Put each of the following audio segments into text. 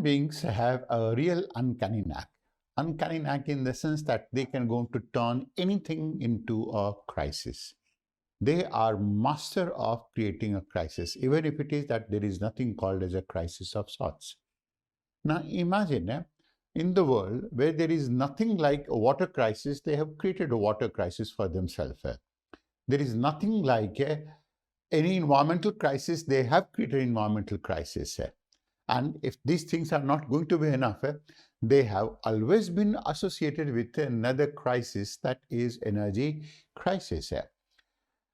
Human beings have a real uncanny knack. Uncanny knack in the sense that they can go to turn anything into a crisis. They are master of creating a crisis, even if it is that there is nothing called as a crisis of sorts. Now imagine in the world where there is nothing like a water crisis, they have created a water crisis for themselves. There is nothing like any environmental crisis, they have created environmental crisis. And if these things are not going to be enough, they have always been associated with another crisis, that is energy crisis.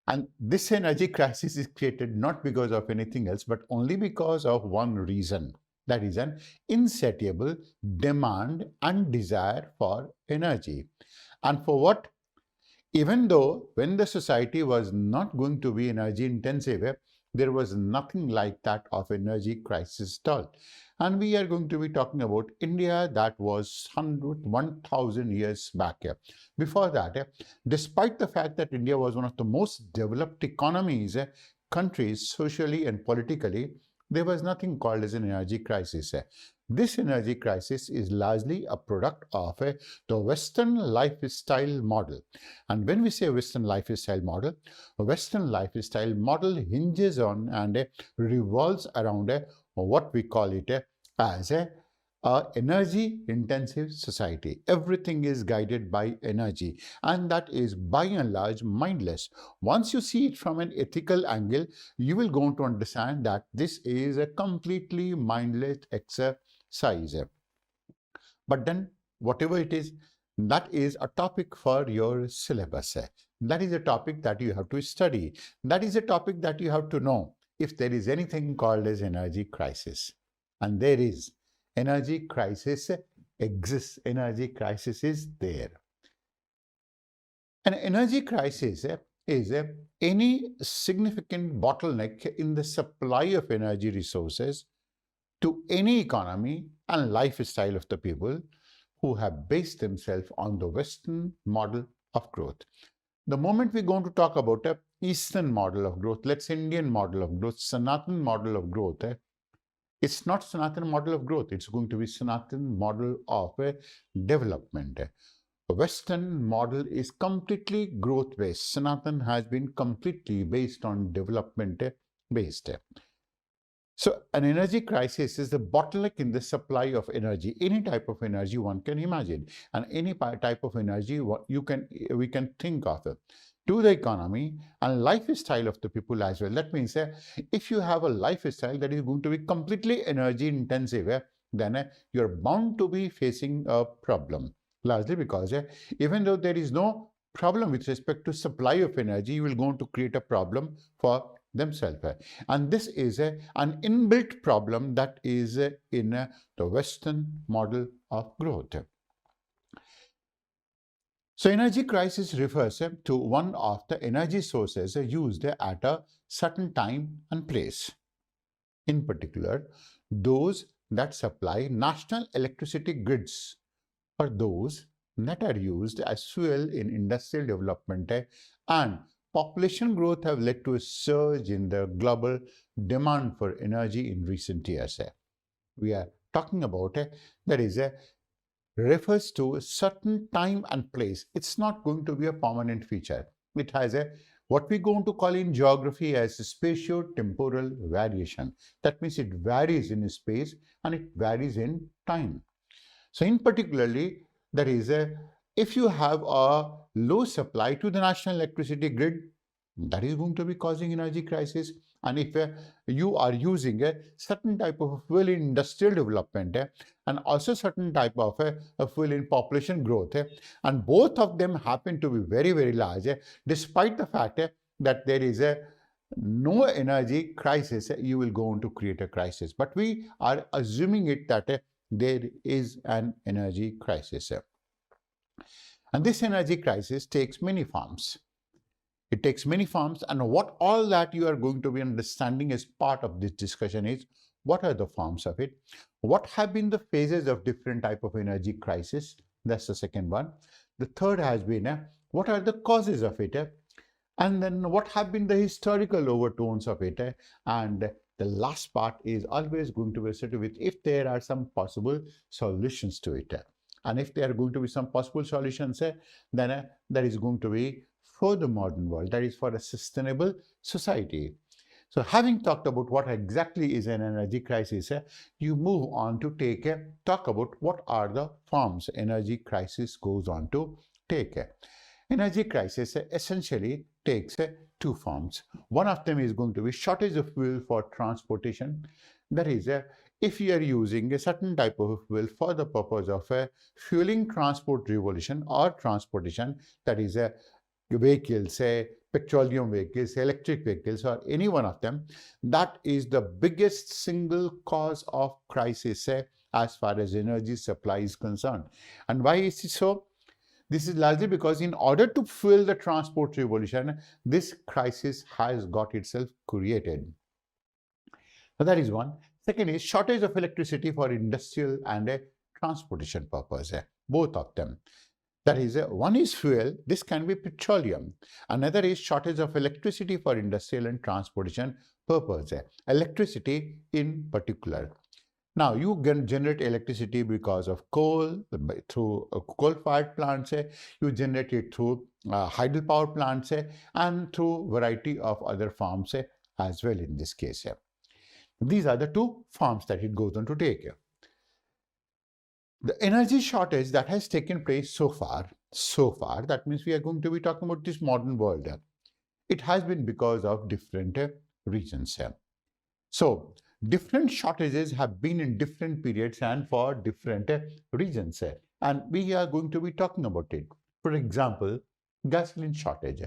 And this energy crisis is created not because of anything else, but only because of one reason. That is an insatiable demand and desire for energy. And for what? Even though when the society was not going to be energy intensive, there was nothing like that of energy crisis at all. And we are going to be talking about India that was 1,000 years back. Before that, despite the fact that India was one of the most developed economies, countries, socially and politically, there was nothing called as an energy crisis. This energy crisis is largely a product of the Western lifestyle model. And when we say Western lifestyle model, hinges on and revolves around what we call it as a energy intensive society. Everything is guided by energy, and that is by and large mindless. Once you see it from an ethical angle, you will go on to understand that this is a completely mindless exercise. But then whatever it is, that is a topic for your syllabus. That is a topic that you have to study. That is a topic that you have to know if there is anything called as energy crisis. And there is. Energy crisis exists. Energy crisis is there. An energy crisis is any significant bottleneck in the supply of energy resources to any economy and lifestyle of the people who have based themselves on the Western model of growth. The moment we're going to talk about a Eastern model of growth, let's say Indian model of growth, Sanatan model of growth, it's not Sanatan model of growth, it's going to be Sanatan model of development. The Western model is completely growth-based. Sanatan has been completely based on development-based. So an energy crisis is the bottleneck in the supply of energy, any type of energy one can imagine, and any type of energy we can think of to the economy and lifestyle of the people as well. That means if you have a lifestyle that is going to be completely energy intensive, then you're bound to be facing a problem, largely because even though there is no problem with respect to supply of energy, you will go on to create a problem for themselves. And this is an inbuilt problem that is in the Western model of growth. So energy crisis refers to one of the energy sources used at a certain time and place. In particular, those that supply national electricity grids or those that are used as fuel in industrial development and population growth have led to a surge in the global demand for energy in recent years. We are talking about that is refers to a certain time and place. It's not going to be a permanent feature. It has what we're going to call in geography as a spatio-temporal variation. That means it varies in space and it varies in time. So in particularly, that is if you have a low supply to the national electricity grid, that is going to be causing energy crisis. And if you are using a certain type of fuel in industrial development and also certain type of fuel in population growth, and both of them happen to be very, very large, despite the fact that there is no energy crisis, you will go on to create a crisis. But we are assuming it that there is an energy crisis. And this energy crisis takes many forms. It takes many forms, and what all that you are going to be understanding as part of this discussion is what are the forms of it, what have been the phases of different type of energy crisis. That's the second one. The third has been what are the causes of it, and then what have been the historical overtones of it, and the last part is always going to be associated with if there are some possible solutions to it. And if there are going to be some possible solutions, then that is going to be for the modern world, that is for a sustainable society. So having talked about what exactly is an energy crisis, you move on to talk about what are the forms energy crisis goes on to take. Energy crisis essentially takes two forms. One of them is going to be shortage of fuel for transportation. That is, if you are using a certain type of fuel for the purpose of fueling transport revolution or transportation, that is vehicles, say petroleum vehicles, electric vehicles, or any one of them, that is the biggest single cause of crisis as far as energy supply is concerned. And why is it so? This is largely because in order to fuel the transport revolution, this crisis has got itself created. So that is one. Second is shortage of electricity for industrial and transportation purpose, both of them. That is, one is fuel, this can be petroleum. Another is shortage of electricity for industrial and transportation purpose, electricity in particular. Now, you can generate electricity because of coal, through coal-fired plants, you generate it through hydropower plants, and through variety of other forms as well in this case. These are the two forms that it goes on to take. The energy shortage that has taken place so far, that means we are going to be talking about this modern world. It has been because of different reasons. So, different shortages have been in different periods and for different reasons. And we are going to be talking about it. For example, gasoline shortage.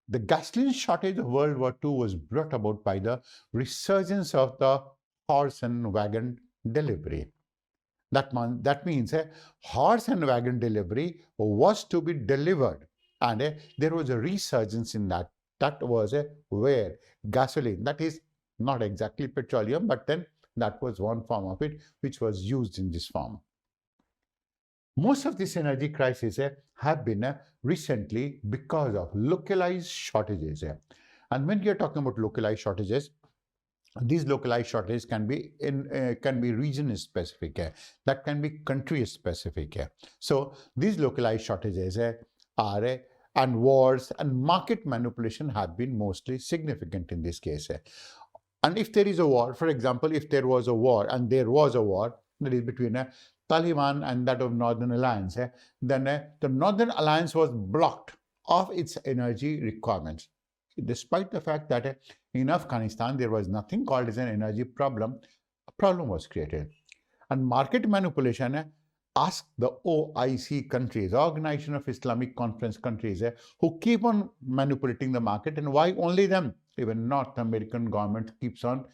The gasoline shortage of World War II was brought about by the resurgence of the horse and wagon delivery. That means horse and wagon delivery was to be delivered, and there was a resurgence in that. That was where gasoline, that is not exactly petroleum, but then that was one form of it which was used in this form. Most of this energy crisis have been recently because of localized shortages. And when you're talking about localized shortages, these localized shortages can be region specific, that can be country specific. So these localized shortages are and wars and market manipulation have been mostly significant in this case. And if there is a war, for example, if there was a war, and there was a war that is between Taliban and that of Northern Alliance, then the Northern Alliance was blocked of its energy requirements. Despite the fact that in Afghanistan there was nothing called as an energy problem, a problem was created. And market manipulation asked the OIC countries, Organization of Islamic Conference countries, who keep on manipulating the market, and why only them? Even North American government keeps on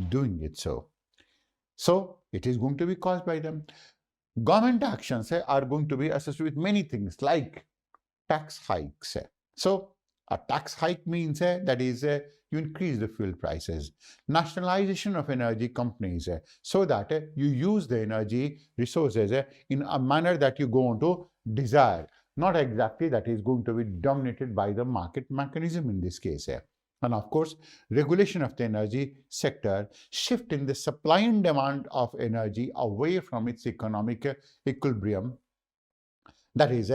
doing it so. So it is going to be caused by them. Government actions are going to be associated with many things like tax hikes. So a tax hike means that is you increase the fuel prices. Nationalization of energy companies so that you use the energy resources in a manner that you go on to desire, not exactly that is going to be dominated by the market mechanism in this case. And of course, regulation of the energy sector, shift in the supply and demand of energy away from its economic equilibrium. That is,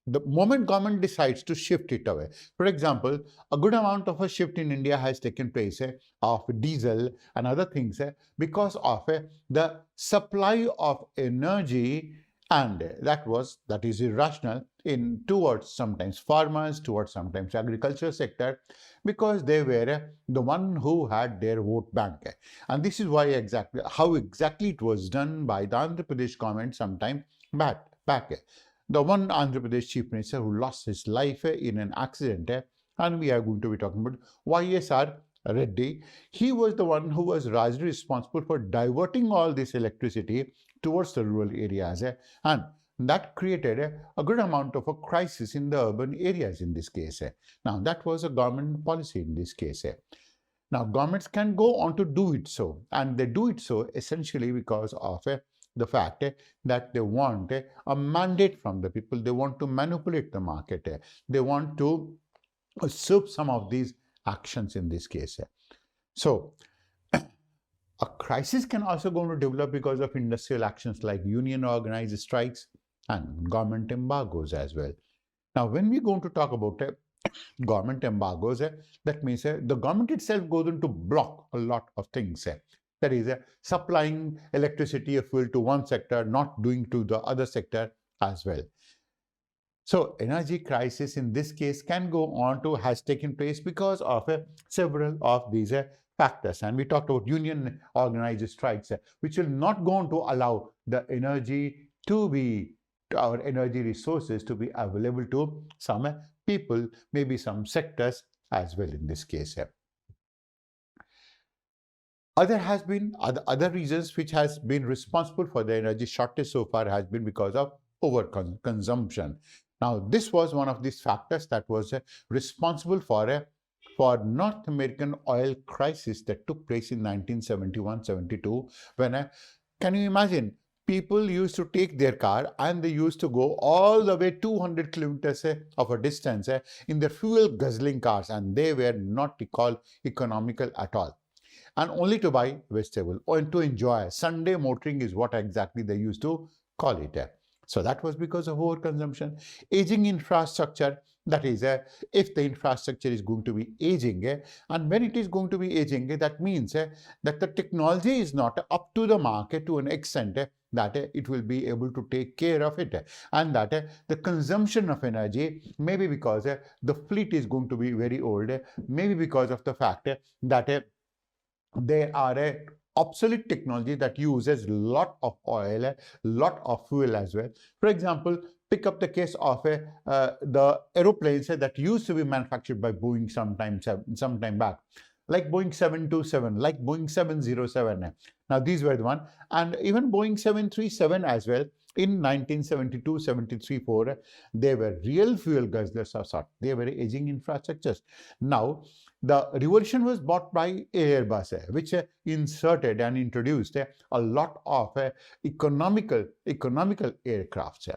the moment government decides to shift it away. For example, a good amount of a shift in India has taken place of diesel and other things because of the supply of energy, and that is irrational in towards sometimes farmers, towards sometimes agriculture sector, because they were the one who had their vote bank. And this is why how exactly it was done by the Andhra Pradesh government sometime back. The one Andhra Pradesh Chief Minister who lost his life in an accident, and we are going to be talking about YSR Reddy. He was the one who was largely responsible for diverting all this electricity towards the rural areas, and that created a good amount of a crisis in the urban areas in this case. Now, that was a government policy in this case. Now, governments can go on to do it so, and they do it so essentially because of the fact that they want a mandate from the people. They want to manipulate the market. They want to usurp some of these actions in this case. So, crisis can also going to develop because of industrial actions like union organized strikes and government embargoes as well. Now, when we're going to talk about government embargoes, that means the government itself goes into block a lot of things. That is, supplying electricity or fuel to one sector, not doing to the other sector as well. So, energy crisis in this case can go on to has taken place because of several of these factors. And we talked about union organized strikes, which will not go on to allow the energy to be, our energy resources to be available to some people, maybe some sectors as well in this case. Other reasons which has been responsible for the energy shortage so far has been because of overconsumption. Now, this was one of these factors that was responsible for North American oil crisis that took place in 1971-72 when, can you imagine, people used to take their car and they used to go all the way 200 kilometers of a distance in their fuel guzzling cars, and they were not called economical at all. And only to buy vegetable or to enjoy. Sunday motoring is what exactly they used to call it. So that was because of overconsumption. Aging infrastructure, that is, if the infrastructure is going to be aging, and when it is going to be aging, that means that the technology is not up to the market to an extent that it will be able to take care of it, and that the consumption of energy, maybe because the fleet is going to be very old, maybe because of the fact that there are obsolete technology that uses lot of oil, lot of fuel as well. For example, pick up the case of the aeroplanes that used to be manufactured by Boeing some time back, like Boeing 727, like Boeing 707. Now, these were the one, and even Boeing 737 as well. In 1972, 73, 4, they were real fuel guzzlers of sort. They were aging infrastructures. Now, the revolution was brought by Airbus, which inserted and introduced a lot of economical aircrafts.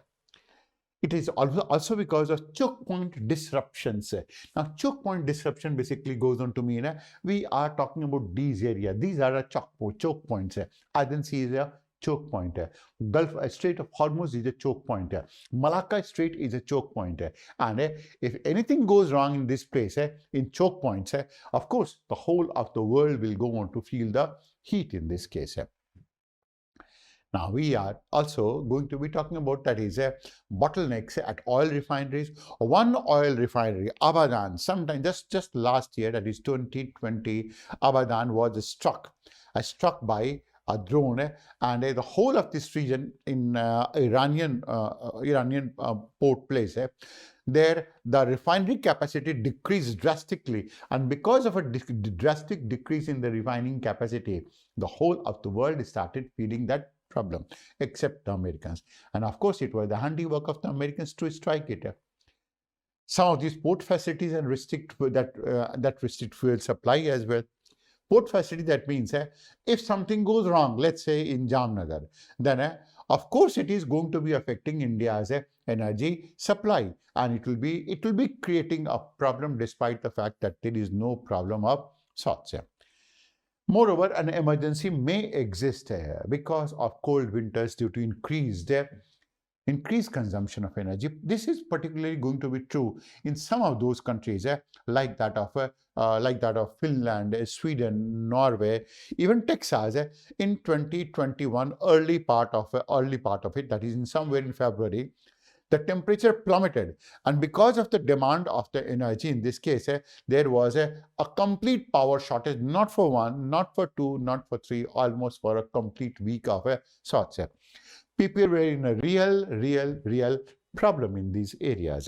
It is also because of choke point disruptions. Now, choke point disruption basically goes on to mean we are talking about these areas. These are choke points. Aden Sea is a choke point. Gulf Strait of Hormuz is a choke point. Malacca Strait is a choke point. And if anything goes wrong in this place, in choke points, of course, the whole of the world will go on to feel the heat in this case. Now, we are also going to be talking about, that is, bottlenecks at oil refineries. One oil refinery, Abadan, sometime just last year, that is 2020, Abadan was struck by a drone, and the whole of this region in Iranian port place, there the refinery capacity decreased drastically, and because of a drastic decrease in the refining capacity, the whole of the world started feeling that problem, except the Americans. And of course, it was the handiwork of the Americans to strike it. Some of these port facilities and restrict fuel supply as well. Port facility, that means if something goes wrong, let's say in Jamnagar, then of course it is going to be affecting India's energy supply, and it will be creating a problem despite the fact that there is no problem of sorts. Moreover, an emergency may exist because of cold winters due to increased consumption of energy. This is particularly going to be true in some of those countries, like that of Finland, Sweden, Norway, even Texas. In 2021, early part of it, that is in somewhere in February, the temperature plummeted, and because of the demand of the energy in this case, there was a complete power shortage, not for one, not for two, not for three, almost for a complete week of sorts. People were in a real problem in these areas.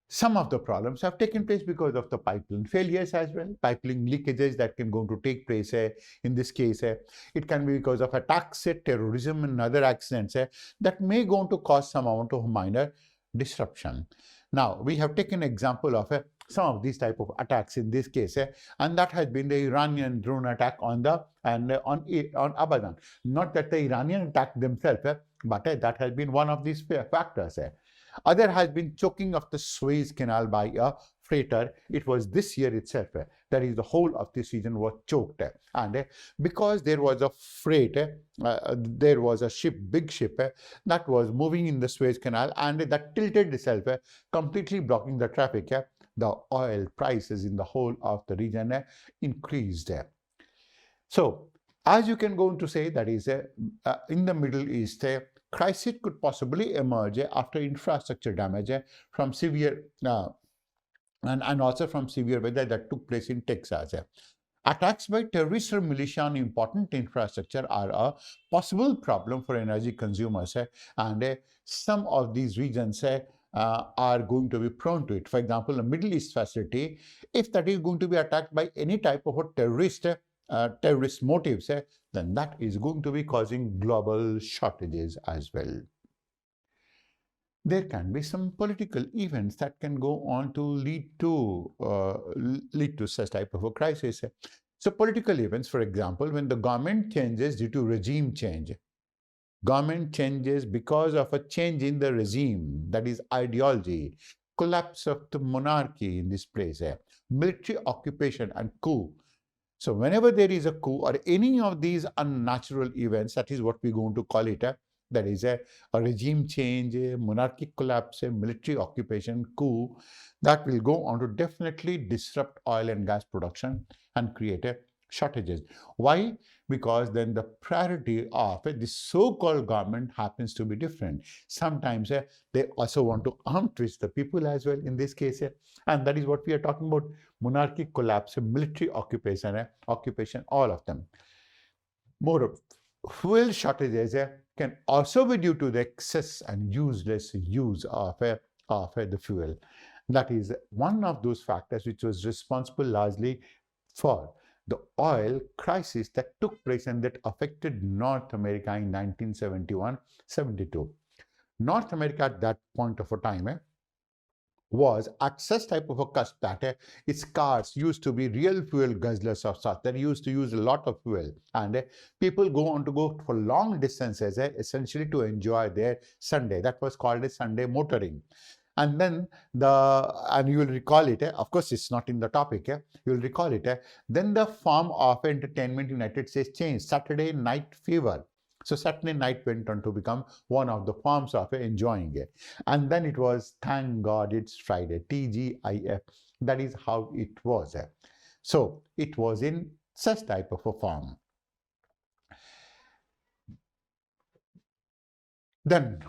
Some of the problems have taken place because of the pipeline failures as well, pipeline leakages that can go to take place. In this case, it can be because of attacks, terrorism, and other accidents that may go on to cause some amount of minor disruption. Now, we have taken example of some of these type of attacks in this case, and that has been the Iranian drone attack on Abadan. Not that the Iranian attacked themselves, but that has been one of these factors. Other has been choking of the Suez Canal by a freighter, it was this year itself. That is, the whole of this region was choked. And because there was a freight, there was a ship, big ship, that was moving in the Suez Canal, and that tilted itself, completely blocking the traffic. The oil prices in the whole of the region increased. So, as you can go on to say, that is, in the Middle East, crisis could possibly emerge after infrastructure damage from severe and also from severe weather that took place in Texas. Attacks by terrorists or militia on important infrastructure are a possible problem for energy consumers, and some of these regions are going to be prone to it. For example, a Middle East facility, if that is going to be attacked by any type of a terrorist motives, then that is going to be causing global shortages as well. There can be some political events that can go on to lead to such type of a crisis. So political events, for example, when the government changes due to regime change, government changes because of a change in the regime, that is ideology, collapse of the monarchy in this place, military occupation and coup. So whenever there is a coup or any of these unnatural events, that is what we're going to call it, that is a regime change, a monarchic collapse, a military occupation, coup, that will go on to definitely disrupt oil and gas production and create shortages. Why? Because then the priority of this so-called government happens to be different. Sometimes they also want to arm twist the people as well in this case, and that is what we are talking about: monarchic collapse, military occupation, all of them. Moreover, fuel shortages can also be due to the excess and useless use of the fuel. That is one of those factors which was responsible largely for the oil crisis that took place and that affected North America in 1971-72. North America at that point of a time was at such type of a cusp that its cars used to be real fuel guzzlers of such. They used to use a lot of fuel, and people go on to go for long distances essentially to enjoy their Sunday. That was called a Sunday motoring. And then you will recall it, of course it's not in the topic, you will recall it, then the form of entertainment in United States changed, Saturday Night Fever. So Saturday night went on to become one of the forms of enjoying it. And then it was, thank God it's Friday, TGIF. That is how it was. So it was in such type of a form. Then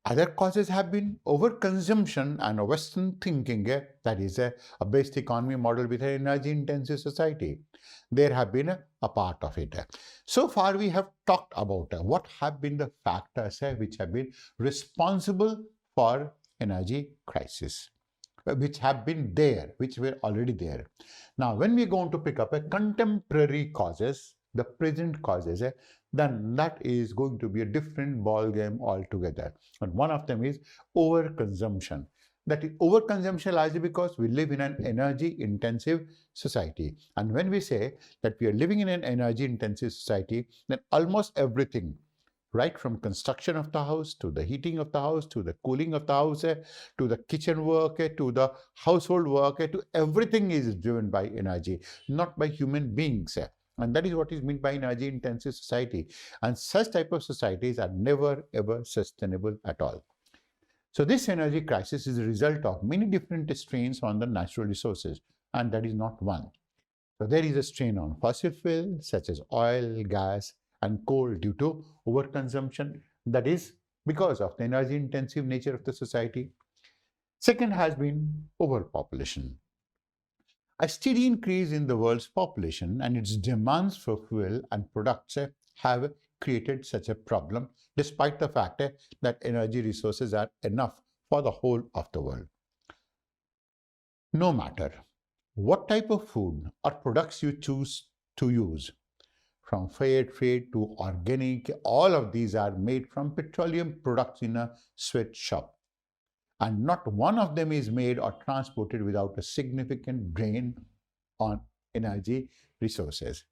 other causes have been overconsumption and Western thinking, that is a based economy model with an energy-intensive society. There have been a part of it. So far we have talked about what have been the factors which have been responsible for energy crisis, which have been there, which were already there. Now when we are going to pick up a contemporary causes, the present causes, then that is going to be a different ball game altogether. And one of them is overconsumption. That is overconsumption largely because we live in an energy-intensive society. And when we say that we are living in an energy-intensive society, then almost everything, right from construction of the house, to the heating of the house, to the cooling of the house, to the kitchen work, to the household work, to everything is driven by energy, not by human beings. And that is what is meant by energy-intensive society. And such type of societies are never ever sustainable at all. So this energy crisis is a result of many different strains on the natural resources, and that is not one. So there is a strain on fossil fuels such as oil, gas, and coal due to overconsumption. That is because of the energy-intensive nature of the society. Second has been overpopulation. A steady increase in the world's population and its demands for fuel and products have created such a problem, despite the fact that energy resources are enough for the whole of the world. No matter what type of food or products you choose to use, from fair trade to organic, all of these are made from petroleum products in a sweatshop. And not one of them is made or transported without a significant drain on energy resources.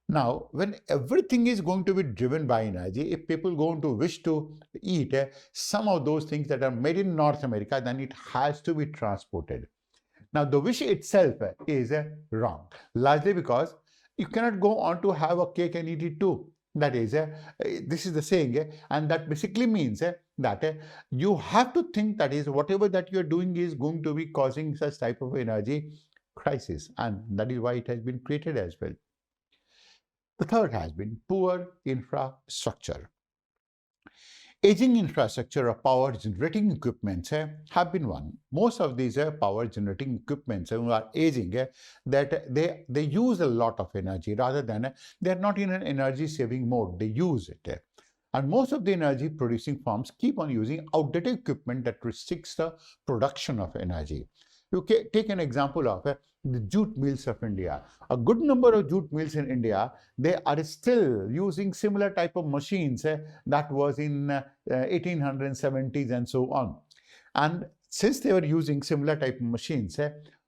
Now, when everything is going to be driven by energy, if people going to wish to eat some of those things that are made in North America, then it has to be transported. Now, the wish itself is wrong, largely because you cannot go on to have a cake and eat it too. That is, this is the saying, and that basically means that you have to think that is whatever that you are doing is going to be causing such type of energy crisis, and that is why it has been created as well. The third has been poor infrastructure. Aging infrastructure of power generating equipments have been one. Most of these power generating equipments who are aging, that they use a lot of energy rather than they are not in an energy saving mode. They use it. And most of the energy producing firms keep on using outdated equipment that restricts the production of energy. You take an example of the jute mills of India. A good number of jute mills in India, they are still using similar type of machines that was in 1870s and so on. And since they were using similar type of machines,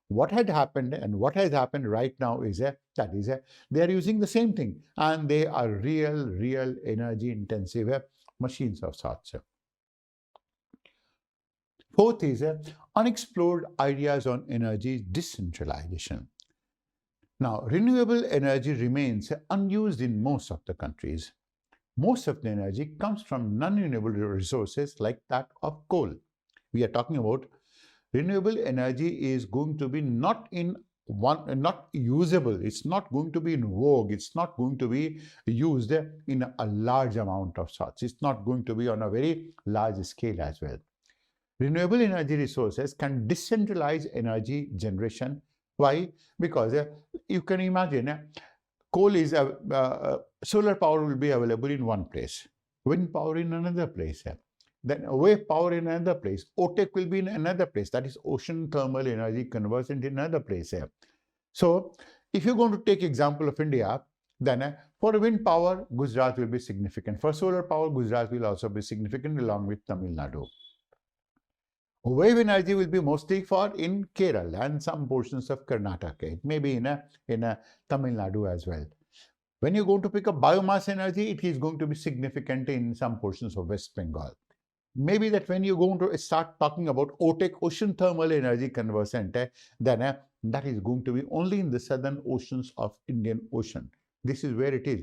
what had happened and what has happened right now is they are using the same thing, and they are real energy intensive machines of sorts. Fourth is unexplored ideas on energy decentralization. Now, renewable energy remains unused in most of the countries. Most of the energy comes from non-renewable resources like that of coal. We are talking about renewable energy is going to be not usable. It's not going to be in vogue. It's not going to be used in a large amount of sorts. It's not going to be on a very large scale as well. Renewable energy resources can decentralize energy generation. Why? Because you can imagine coal is solar power will be available in one place, wind power in another place, then wave power in another place, OTEC will be in another place, that is ocean thermal energy conversion in another place. So if you're going to take example of India, then for wind power, Gujarat will be significant. For solar power, Gujarat will also be significant along with Tamil Nadu. Wave energy will be mostly for in Kerala and some portions of Karnataka. It may be in a Tamil Nadu as well. When you're going to pick up biomass energy, it is going to be significant in some portions of West Bengal. Maybe that when you're going to start talking about OTEC, ocean thermal energy conversion, then that is going to be only in the southern oceans of Indian Ocean. This is where it is.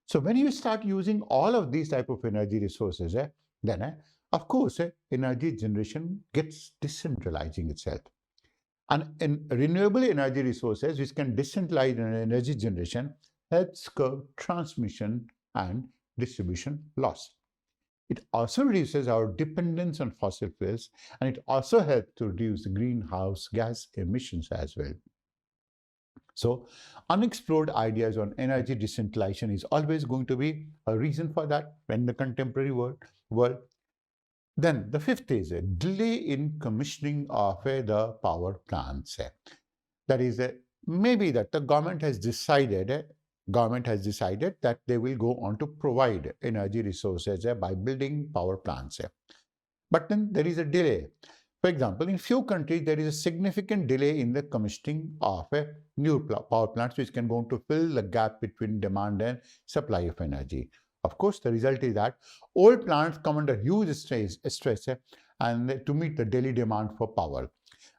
So when you start using all of these type of energy resources, then of course, energy generation gets decentralizing itself. And in renewable energy resources, which can decentralize energy generation, helps curb transmission and distribution loss. It also reduces our dependence on fossil fuels, and it also helps to reduce greenhouse gas emissions as well. So, unexplored ideas on energy decentralization is always going to be a reason for that in the contemporary world. Then the fifth is a delay in commissioning of the power plants. That is, maybe that the government has decided that they will go on to provide energy resources by building power plants. But then there is a delay. For example, in few countries, there is a significant delay in the commissioning of new power plants, which can go on to fill the gap between demand and supply of energy. Of course, the result is that old plants come under huge stress and to meet the daily demand for power.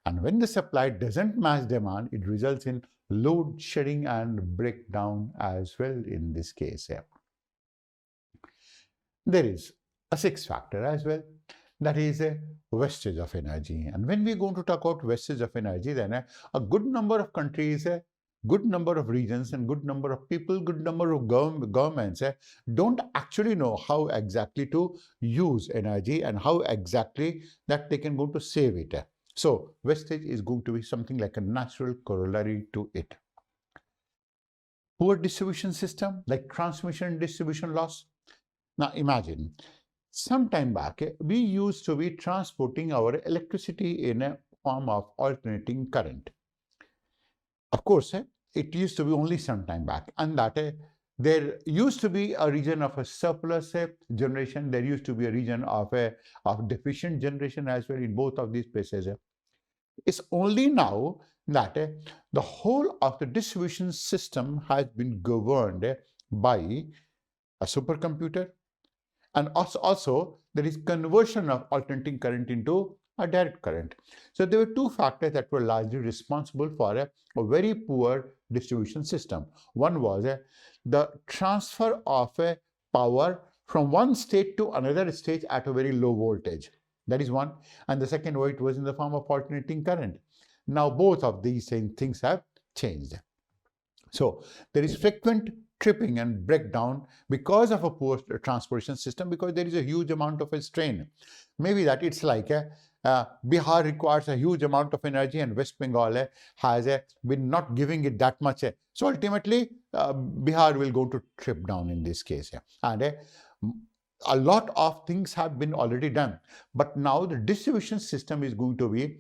And when the supply doesn't match demand, it results in load shedding and breakdown as well in this case. There is a sixth factor as well, that is a wastage of energy. And when we're going to talk about wastage of energy, then a good number of countries, good number of regions, and good number of people, good number of governments don't actually know how exactly to use energy and how exactly that they can go to save it. So wastage is going to be something like a natural corollary to it. Poor distribution system, like transmission and distribution loss. Now imagine, some time back, we used to be transporting our electricity in a form of alternating current. Of course, it used to be only some time back, and that there used to be a region of a surplus generation. There used to be a region of deficient generation as well in both of these places. It's only now that the whole of the distribution system has been governed by a supercomputer, and also there is conversion of alternating current into a direct current. So there were two factors that were largely responsible for a very poor distribution system. One was the transfer of a power from one state to another state at a very low voltage. That is one. And the second one, it was in the form of alternating current. Now both of these same things have changed. So there is frequent tripping and breakdown because of a poor transportation system, because there is a huge amount of a strain. Maybe that it's like Bihar requires a huge amount of energy and West Bengal has been not giving it that much. So ultimately, Bihar will go to trip down in this case. And a lot of things have been already done. But now the distribution system is going to be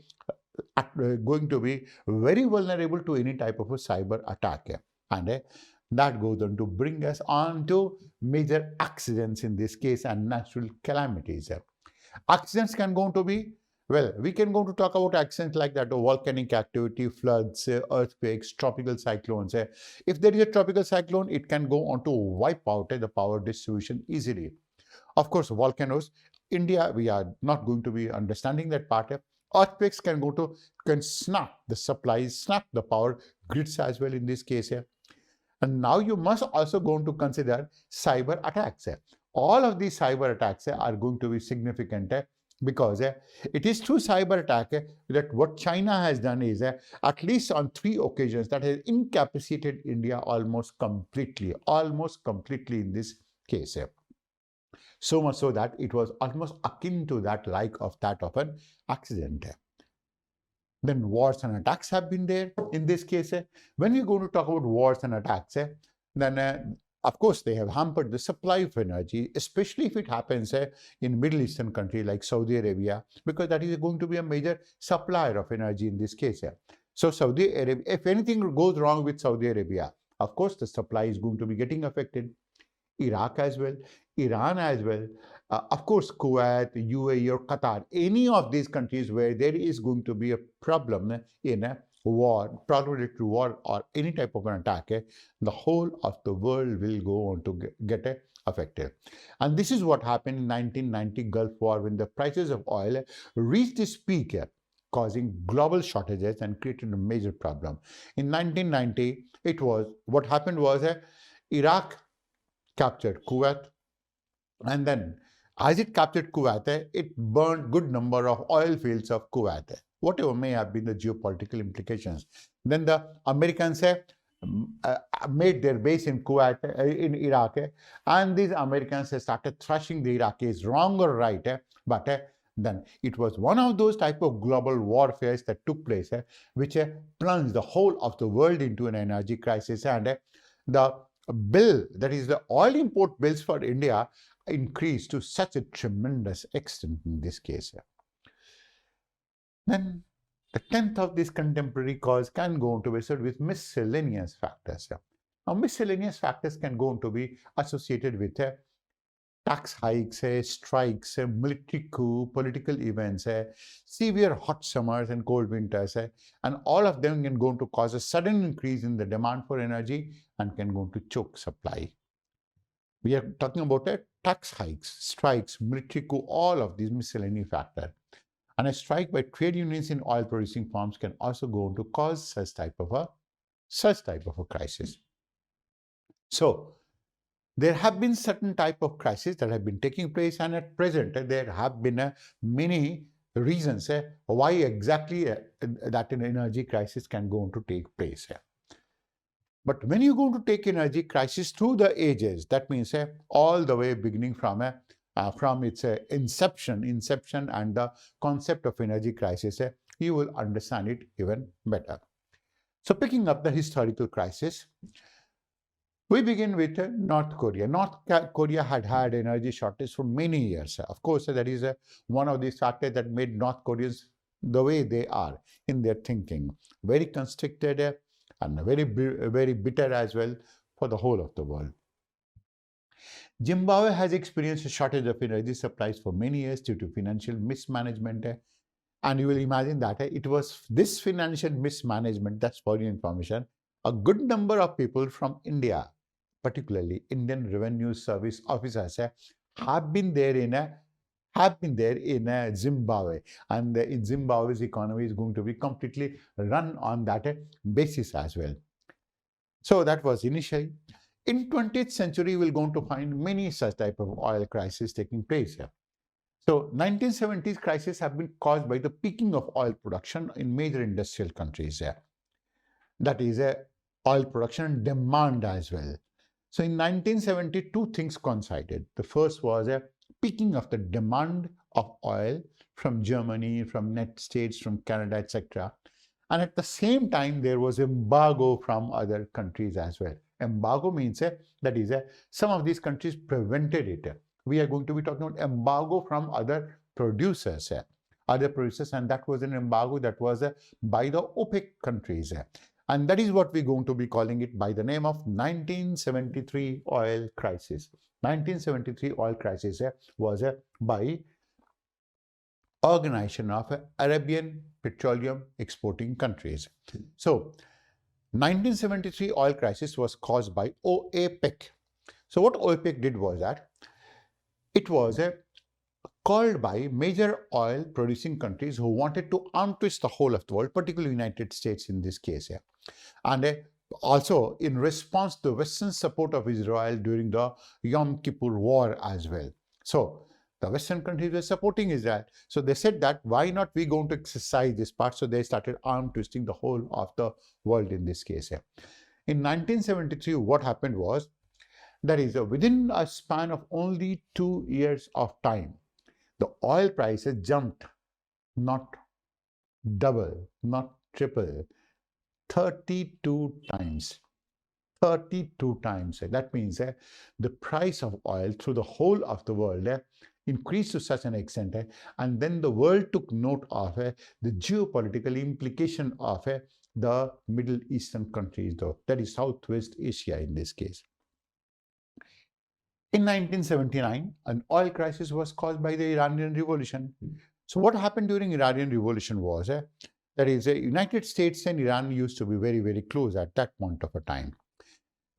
very vulnerable to any type of a cyber attack. And that goes on to bring us on to major accidents in this case and natural calamities. Accidents can go on to be, well, we can go to talk about accidents like that, volcanic activity, floods, earthquakes, tropical cyclones. If there is a tropical cyclone, it can go on to wipe out the power distribution easily. Of course, volcanoes, India, we are not going to be understanding that part. Earthquakes can snap the supplies, snap the power grids as well in this case. And now you must also go on to consider cyber attacks. All of these cyber attacks are going to be significant because it is through cyber attack that what China has done is at least on 3 occasions that has incapacitated India almost completely in this case. So much so that it was almost akin to that of an accident. Then wars and attacks have been there in this case. When we're going to talk about wars and attacks, then of course they have hampered the supply of energy, especially if it happens in Middle Eastern country like Saudi Arabia, because that is going to be a major supplier of energy in this case. So Saudi Arabia, if anything goes wrong with Saudi Arabia, of course the supply is going to be getting affected. Iraq as well, Iran as well, of course Kuwait, UAE or Qatar, any of these countries where there is going to be a problem in a war, related to war or any type of an attack, the whole of the world will go on to get affected. And this is what happened in 1990 Gulf War, when the prices of oil reached its peak, causing global shortages and created a major problem. In 1990, what happened was Iraq captured Kuwait, and then as it captured Kuwait, it burned good number of oil fields of Kuwait, whatever may have been the geopolitical implications. Then the Americans made their base in Kuwait, in Iraq, and these Americans started thrashing the Iraqis wrong or right, but then it was one of those type of global warfares that took place, which plunged the whole of the world into an energy crisis, and the bill, that is the oil import bills for India, increased to such a tremendous extent in this case. Then the 10th of this contemporary cause can go on to be said with miscellaneous factors. Now miscellaneous factors can go on to be associated with tax hikes, strikes, military coup, political events, severe hot summers and cold winters, and all of them can go on to cause a sudden increase in the demand for energy and can go on to choke supply. We are talking about tax hikes, strikes, military coup, all of these miscellaneous factors. And a strike by trade unions in oil producing firms can also go on to cause such type of a crisis. So there have been certain type of crises that have been taking place, and at present there have been many reasons why exactly that an energy crisis can go on to take place. But when you go to take energy crisis through the ages, that means all the way beginning from its inception and the concept of energy crisis, you will understand it even better. So picking up the historical crisis, we begin with North Korea. North Korea had energy shortage for many years. Of course, that is one of the factors that made North Koreans the way they are in their thinking. Very constricted and very bitter as well for the whole of the world. Zimbabwe has experienced a shortage of energy supplies for many years due to financial mismanagement. And you will imagine that it was this financial mismanagement, that's for your information, a good number of people from India, particularly Indian Revenue Service officers, have been there in have been there in Zimbabwe, and in Zimbabwe's economy is going to be completely run on that basis as well. So that was initially. In 20th century, we're going to find many such type of oil crises taking place here. So 1970s crisis have been caused by the peaking of oil production in major industrial countries here. That is oil production and demand as well. So in 1970, two things coincided. The first was a peaking of the demand of oil from Germany, from United States, from Canada, etc. And at the same time, there was embargo from other countries as well. Embargo means that is some of these countries prevented it. We are going to be talking about embargo from other producers, and that was an embargo that was by the OPEC countries. And that is what we're going to be calling it by the name of 1973 oil crisis. 1973 oil crisis was by organization of Arabian petroleum exporting countries. So 1973 oil crisis was caused by OPEC. So what OPEC did was that it was called by major oil producing countries who wanted to arm twist the whole of the world, particularly United States in this case. And also in response to Western support of Israel during the Yom Kippur War as well. So the Western countries were supporting Israel. So they said that why not we going to exercise this part? So they started arm twisting the whole of the world in this case. In 1973, what happened was, that is within a span of only 2 years of time, the oil prices jumped not double, not triple, 32 times. 32 times. That means the price of oil through the whole of the world increased to such an extent, and then the world took note of the geopolitical implication of the Middle Eastern countries, though, that is Southwest Asia in this case. In 1979, an oil crisis was caused by the Iranian Revolution. So what happened during Iranian Revolution was that is United States and Iran used to be very, very close at that point of a time.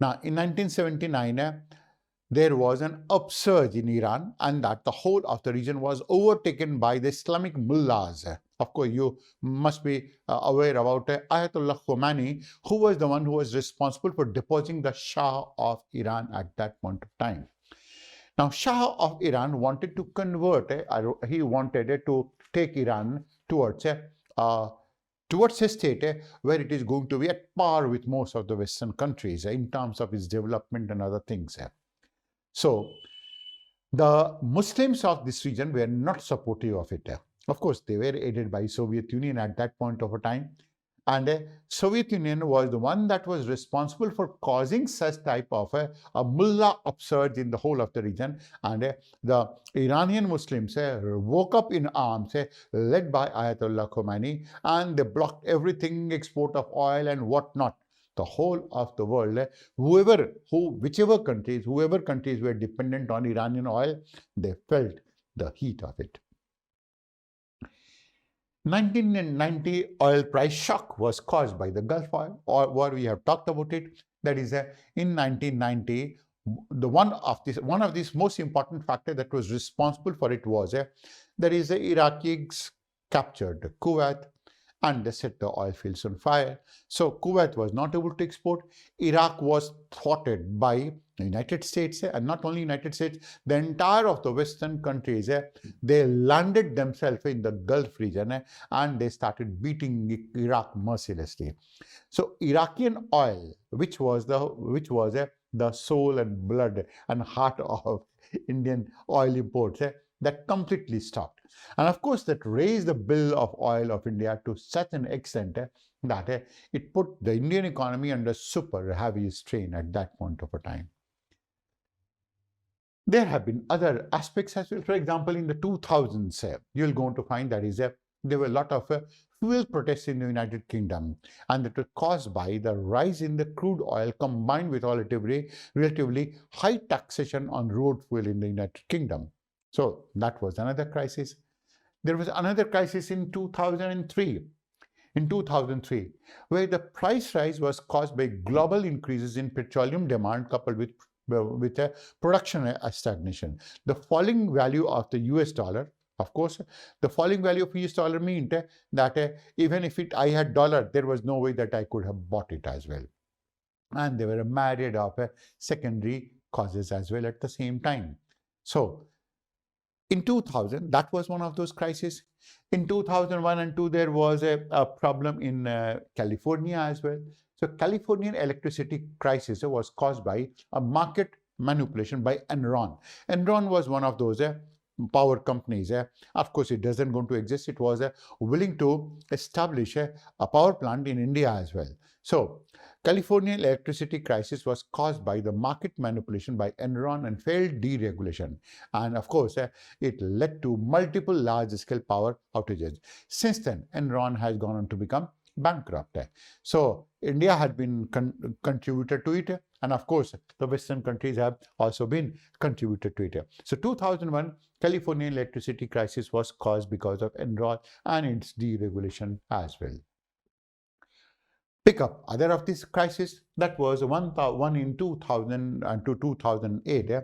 Now, in 1979, there was an upsurge in Iran, and that the whole of the region was overtaken by the Islamic mullahs. Of course, you must be aware about Ayatollah Khomeini, who was the one who was responsible for deposing the Shah of Iran at that point of time. Now, Shah of Iran wanted to convert, he wanted to take Iran towards a state where it is going to be at par with most of the Western countries in terms of its development and other things. So, the Muslims of this region were not supportive of it. Of course, they were aided by Soviet Union at that point of a time. And Soviet Union was the one that was responsible for causing such type of a mullah upsurge in the whole of the region. And the Iranian Muslims woke up in arms, led by Ayatollah Khomeini, and they blocked everything, export of oil and whatnot. The whole of the world, whichever countries were dependent on Iranian oil, they felt the heat of it. 1990 oil price shock was caused by the Gulf War. We have talked about it. That is, in 1990, one of these most important factor that was responsible for it was the Iraqis captured Kuwait and they set the oil fields on fire. So Kuwait was not able to export. Iraq was thwarted by the United States, and not only United States, the entire of the Western countries, they landed themselves in the Gulf region and they started beating Iraq mercilessly. So Iraqian oil, which was the soul and blood and heart of Indian oil imports, that completely stopped. And of course, that raised the bill of oil of India to such an extent that it put the Indian economy under super heavy strain at that point of a time. There have been other aspects as well. For example, in the 2000s, you're going to find that there were a lot of fuel protests in the United Kingdom, and that was caused by the rise in the crude oil combined with relatively high taxation on road fuel in the United Kingdom. So that was another crisis. There was another crisis in 2003. In 2003, where the price rise was caused by global increases in petroleum demand coupled with with a production stagnation. The falling value of the US dollar, of course, the falling value of US dollar meant that even if I had dollar, there was no way that I could have bought it as well. And there were a myriad of secondary causes as well at the same time. So in 2000, that was one of those crises. In 2001 and 2, there was a problem in California as well. So Californian electricity crisis was caused by a market manipulation by Enron. Enron was one of those power companies. Of course, it doesn't going to exist. It was willing to establish a power plant in India as well. So Californian electricity crisis was caused by the market manipulation by Enron and failed deregulation. And of course, it led to multiple large-scale power outages. Since then, Enron has gone on to become bankrupt. So India had been contributed to it, and of course, the Western countries have also been contributed to it. So 2001, Californian electricity crisis was caused because of Enron and its deregulation as well. Pick up other of these crises, that was one in 2000 and to 2008.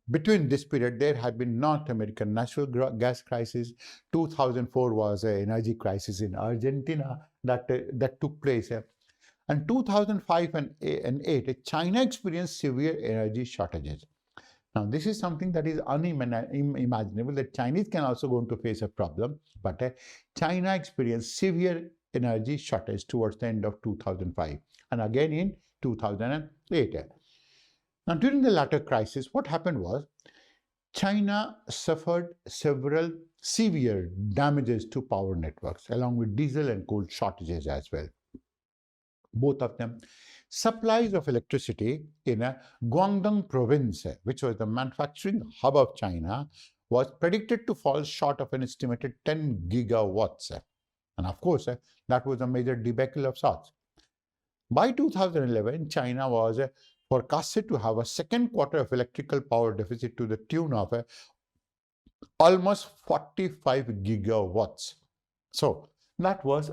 Between this period, there had been North American natural gas crisis. 2004 was an energy crisis in Argentina that took place. And 2005 and 8, China experienced severe energy shortages. Now, this is something that is unimaginable, that Chinese can also going to face a problem, but China experienced severe energy shortage towards the end of 2005 and again in 2008. Now, during the latter crisis, what happened was China suffered several severe damages to power networks along with diesel and coal shortages as well. Both of them. Supplies of electricity in Guangdong province, which was the manufacturing hub of China, was predicted to fall short of an estimated 10 gigawatts. And of course, that was a major debacle of sorts. By 2011, China was forecasted to have a second quarter of electrical power deficit to the tune of almost 45 gigawatts. So that was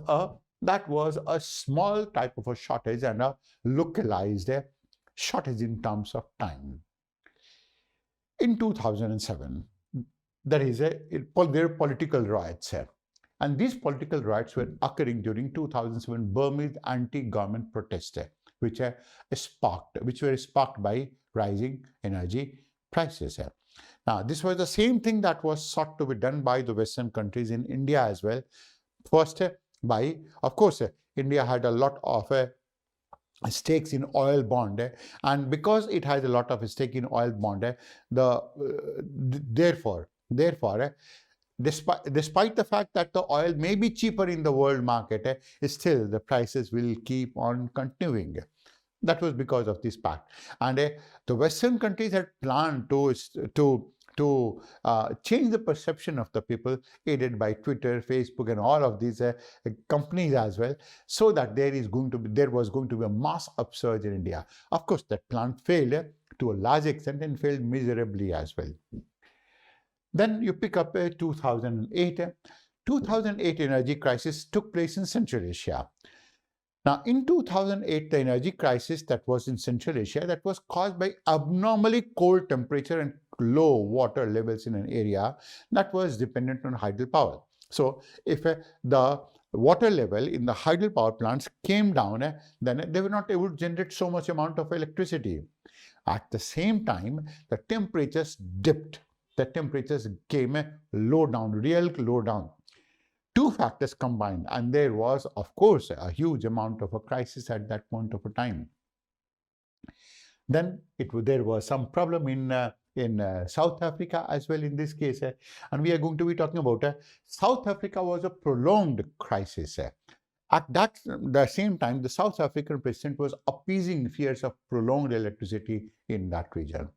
a small type of a shortage and a localized shortage in terms of time. In 2007, there were political riots here. And these political riots were occurring during 2007 Burmese anti-government protests, which were sparked by rising energy prices. Now, this was the same thing that was sought to be done by the Western countries in India as well. First, of course, India had a lot of stakes in oil bond, and because it has a lot of stake in oil bond, therefore, despite the fact that the oil may be cheaper in the world market, still the prices will keep on continuing. That was because of this pact. And the Western countries had planned to change the perception of the people, aided by Twitter, Facebook, and all of these companies as well, so that there was going to be a mass upsurge in India. Of course, that plan failed to a large extent and failed miserably as well. Then you pick up 2008. 2008 energy crisis took place in Central Asia. Now, in 2008, the energy crisis that was in Central Asia, that was caused by abnormally cold temperature and low water levels in an area that was dependent on hydropower. So, if the water level in the hydropower plants came down, then they were not able to generate so much amount of electricity. At the same time, the temperatures dipped. The temperatures came low down, real low down. Two factors combined, and there was, of course, a huge amount of a crisis at that point of a time. Then there was some problem in South Africa as well in this case, and we are going to be talking about South Africa was a prolonged crisis. At the same time, the South African president was appeasing fears of prolonged electricity in that region.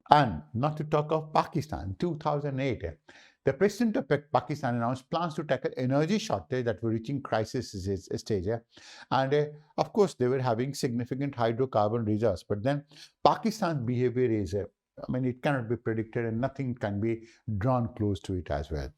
And not to talk of Pakistan, 2008, the president of Pakistan announced plans to tackle energy shortage that were reaching crisis stage. And of course, they were having significant hydrocarbon reserves. But then Pakistan's behavior is, it cannot be predicted and nothing can be drawn close to it as well.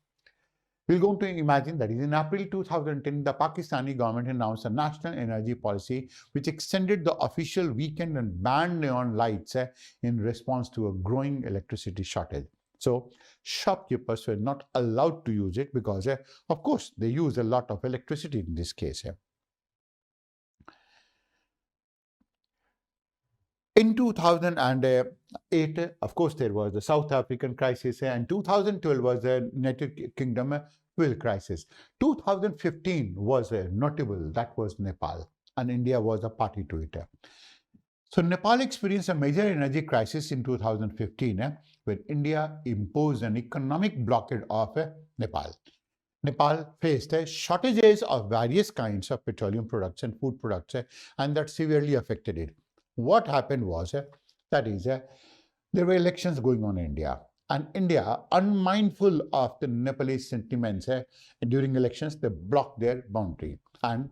We're going to imagine that is in April 2010, the Pakistani government announced a national energy policy which extended the official weekend and banned neon lights in response to a growing electricity shortage. So shopkeepers were not allowed to use it because, of course, they use a lot of electricity in this case. In 2008, of course, there was the South African crisis, and 2012 was the United Kingdom fuel crisis. 2015 was notable, that was Nepal, and India was a party to it. So Nepal experienced a major energy crisis in 2015 when India imposed an economic blockade of Nepal. Nepal faced shortages of various kinds of petroleum products and food products, and that severely affected it. What happened was there were elections going on in India, and India, unmindful of the Nepalese sentiments during elections, they blocked their boundary, and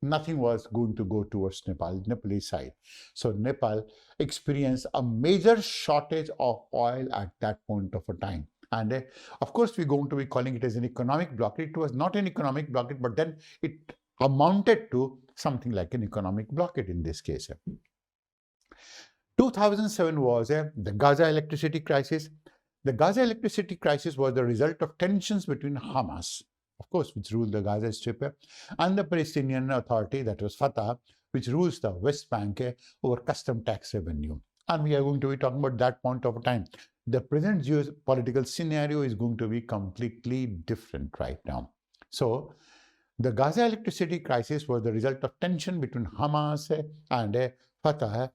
nothing was going to go towards Nepalese side. So Nepal experienced a major shortage of oil at that point of a time. And of course, we're going to be calling it as an economic blockade. It was not an economic blockade, but then it amounted to something like an economic blockade in this case. 2007 was the Gaza electricity crisis. The Gaza electricity crisis was the result of tensions between Hamas, of course, which ruled the Gaza Strip, and the Palestinian Authority, that was Fatah, which rules the West Bank over custom tax revenue. And we are going to be talking about that point of time. The present geopolitical scenario is going to be completely different right now. So, the Gaza electricity crisis was the result of tension between Hamas and Fatah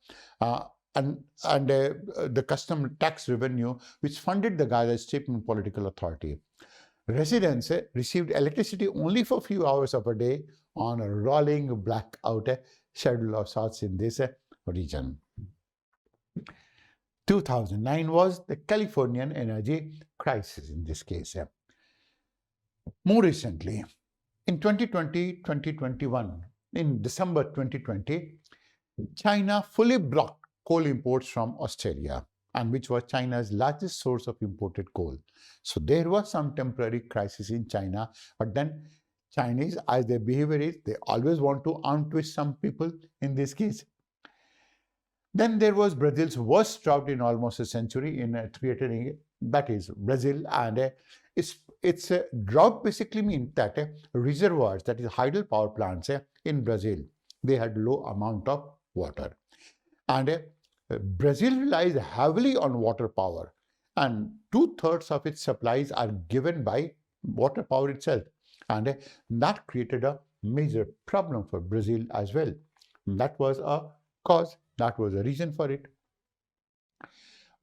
and the custom tax revenue, which funded the Gaza Strip and political authority. Residents received electricity only for a few hours of a day on a rolling blackout schedule of sorts in this region. 2009 was the Californian energy crisis in this case. More recently, in 2020-2021, in December 2020, China fully blocked coal imports from Australia, and which was China's largest source of imported coal. So there was some temporary crisis in China, but then Chinese, as their behavior is, they always want to arm twist some people in this case. Then there was Brazil's worst drought in almost a century in that is Brazil, and its drought basically means that reservoirs, that is hydel power plants in Brazil, they had low amount of water. And Brazil relies heavily on water power, and 2/3 of its supplies are given by water power itself. And that created a major problem for Brazil as well. That was a cause, that was a reason for it.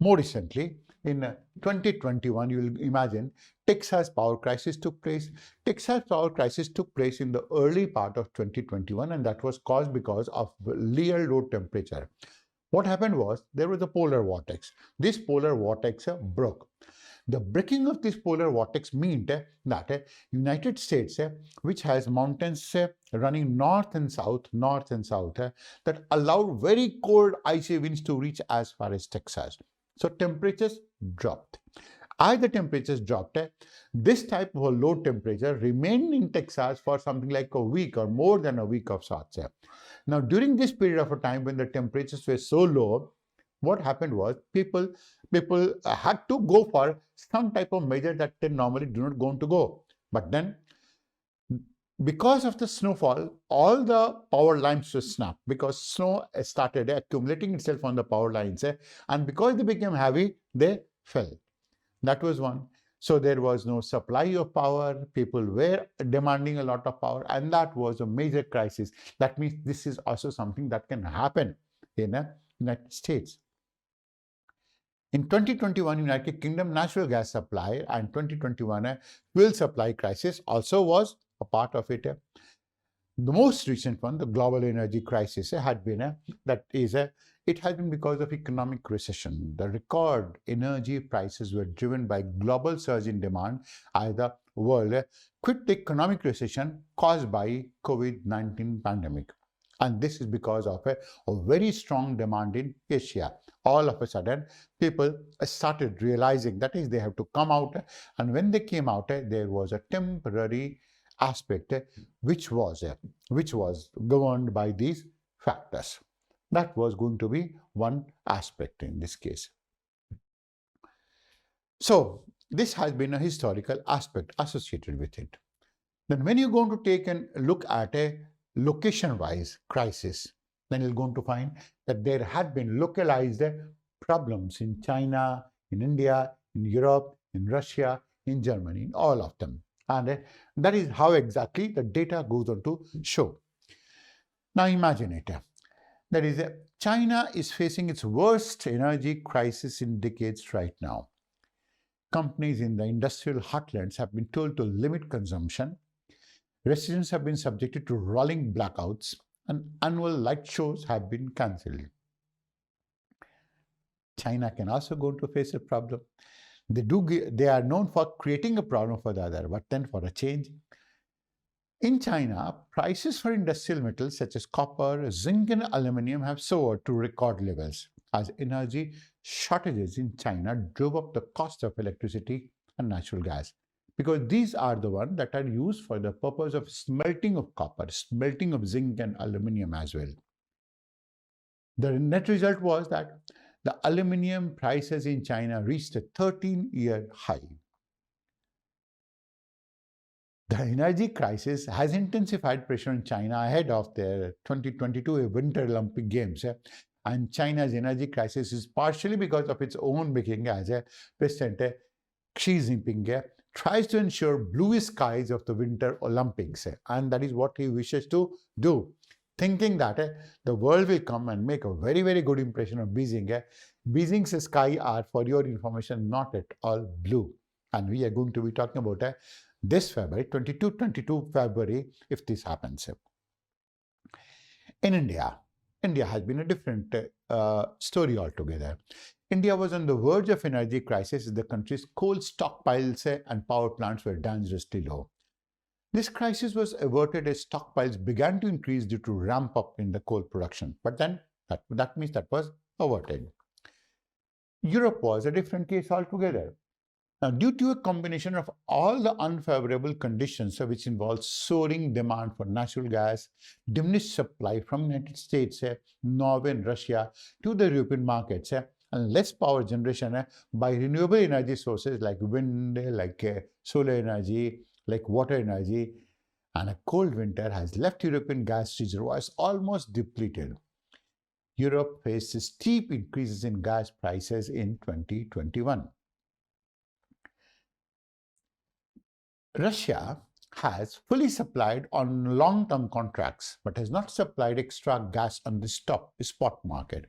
More recently, in 2021, you will imagine Texas power crisis took place. Texas power crisis took place in the early part of 2021, and that was caused because of real low temperature. What happened was there was a polar vortex. This polar vortex broke. The breaking of this polar vortex meant that United States, which has mountains running north and south, that allowed very cold icy winds to reach as far as Texas. So temperatures dropped. As the temperatures dropped, this type of a low temperature remained in Texas for something like a week or more than a week of sorts. Now, during this period of a time when the temperatures were so low, what happened was people had to go for some type of measure that they normally do not going to go. But then, because of the snowfall, all the power lines were snapped because snow started accumulating itself on the power lines, and because they became heavy, they fell. That was one. So there was no supply of power. People were demanding a lot of power, and that was a major crisis. That means this is also something that can happen in the United States. In 2021, United Kingdom natural gas supply and 2021 fuel supply crisis also was a part of it. The most recent one, the global energy crisis, had been it has been because of economic recession. The record energy prices were driven by global surge in demand as the world quit the economic recession caused by COVID-19 pandemic. And this is because of a very strong demand in Asia. All of a sudden, people started realizing that is they have to come out, and when they came out, there was a temporary aspect which was governed by these factors. That was going to be one aspect in this case. So this has been a historical aspect associated with it. Then when you're going to take a look at a location-wise crisis, then you're going to find that there had been localized problems in China, in India, in Europe, in Russia, in Germany, in all of them. And that is how exactly the data goes on to show. Now imagine it. That is, China is facing its worst energy crisis in decades right now. Companies in the industrial heartlands have been told to limit consumption. Residents have been subjected to rolling blackouts, and annual light shows have been cancelled. China can also go to face a problem. They are known for creating a problem for the other, but then for a change. In China, prices for industrial metals such as copper, zinc, and aluminum have soared to record levels as energy shortages in China drove up the cost of electricity and natural gas, because these are the ones that are used for the purpose of smelting of copper, smelting of zinc and aluminum as well. The net result was that the aluminum prices in China reached a 13-year high. The energy crisis has intensified pressure on China ahead of their 2022 Winter Olympic Games. And China's energy crisis is partially because of its own making, as President Xi Jinping tries to ensure blue skies of the Winter Olympics. And that is what he wishes to do, thinking that the world will come and make a very, very good impression of Beijing. Beijing's sky are, for your information, not at all blue. And we are going to be talking about this February, 22 February, if this happens. In India has been a different story altogether. India was on the verge of energy crisis as the country's coal stockpiles and power plants were dangerously low. This crisis was averted as stockpiles began to increase due to ramp up in the coal production. But then that means that was averted. Europe was a different case altogether. Now, due to a combination of all the unfavorable conditions, which involves soaring demand for natural gas, diminished supply from the United States, Norway and Russia to the European markets, and less power generation by renewable energy sources like wind, like solar energy, like water energy, and a cold winter has left European gas reservoirs almost depleted. Europe faced steep increases in gas prices in 2021. Russia has fully supplied on long-term contracts, but has not supplied extra gas on the spot market.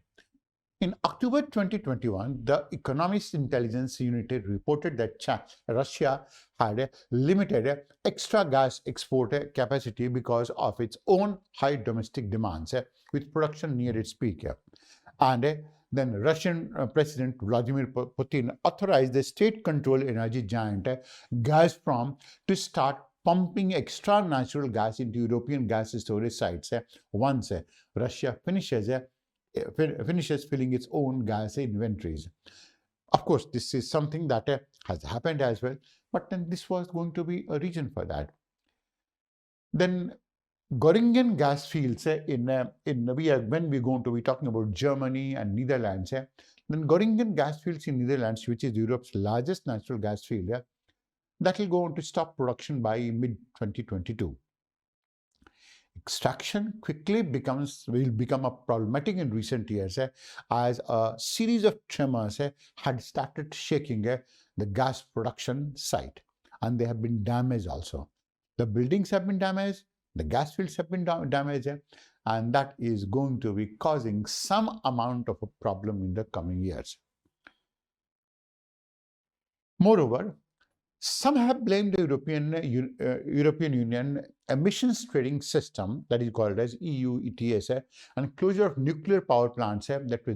In October 2021, the Economist Intelligence Unit reported that Russia had limited extra gas export capacity because of its own high domestic demands, with production near its peak. And then Russian President Vladimir Putin authorized the state-controlled energy giant Gazprom to start pumping extra natural gas into European gas storage sites once Russia finishes filling its own gas inventories. Of course, this is something that has happened as well, but then this was going to be a reason for that. Then Göringen gas fields when we're going to be talking about Germany and Netherlands, then Göringen gas fields in Netherlands, which is Europe's largest natural gas field, that will go on to stop production by mid-2022. Extraction quickly will become problematic in recent years as a series of tremors had started shaking the gas production site, and they have been damaged also. The buildings have been damaged, the gas fields have been damaged, and that is going to be causing some amount of a problem in the coming years. Moreover, some have blamed the European Union emissions trading system, that is called as EU ETS, and closure of nuclear power plants that were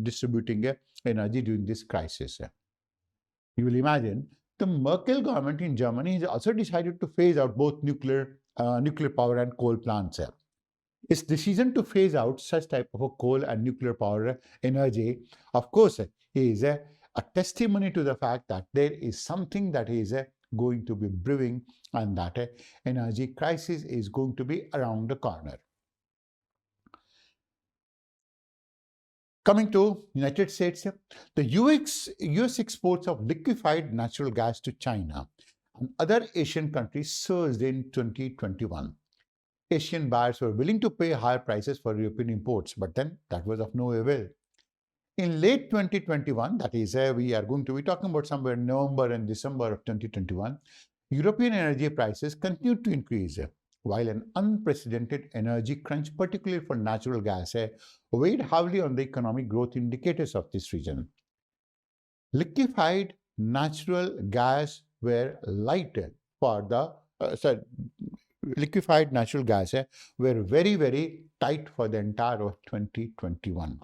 distributing energy during this crisis. You will imagine the Merkel government in Germany has also decided to phase out both nuclear power and coal plants. Its decision to phase out such type of a coal and nuclear power energy, of course, is a testimony to the fact that there is something that is going to be brewing, and that energy crisis is going to be around the corner. Coming to United States, the US exports of liquefied natural gas to China and other Asian countries surged in 2021. Asian buyers were willing to pay higher prices for European imports, but then that was of no avail. In late 2021, that is, we are going to be talking about somewhere November and December of 2021, European energy prices continued to increase, while an unprecedented energy crunch, particularly for natural gas, weighed heavily on the economic growth indicators of this region. Liquefied natural gas were lighter for the liquefied natural gas were very, very tight for the entire of 2021.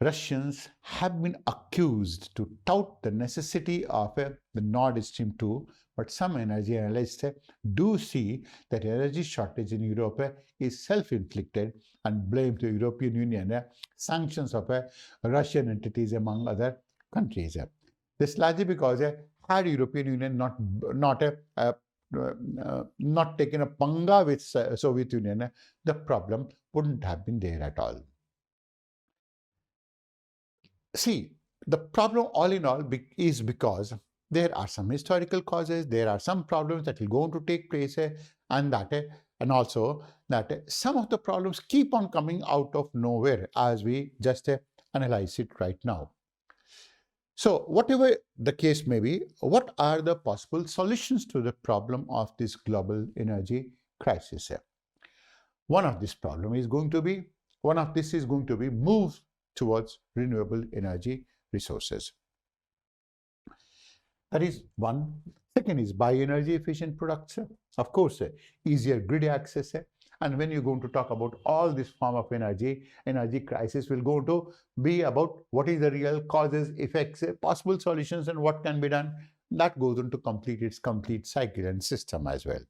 Russians have been accused to tout the necessity of the Nord Stream 2, but some energy analysts do see that energy shortage in Europe is self-inflicted and blame the European Union sanctions of Russian entities among other countries. This largely because had European Union not taken a panga with Soviet Union, the problem wouldn't have been there at all. See, the problem all in all is because there are some historical causes, there are some problems that will go on to take place, and also that some of the problems keep on coming out of nowhere as we just analyze it right now. So whatever the case may be, what are the possible solutions to the problem of this global energy crisis? One of this is going to be move towards renewable energy resources. That is one. Second is buy energy efficient products. Of course, easier grid access. And when you're going to talk about all this form of energy crisis will go to be about what is the real causes, effects, possible solutions, and what can be done. That goes on to complete its complete cycle and system as well.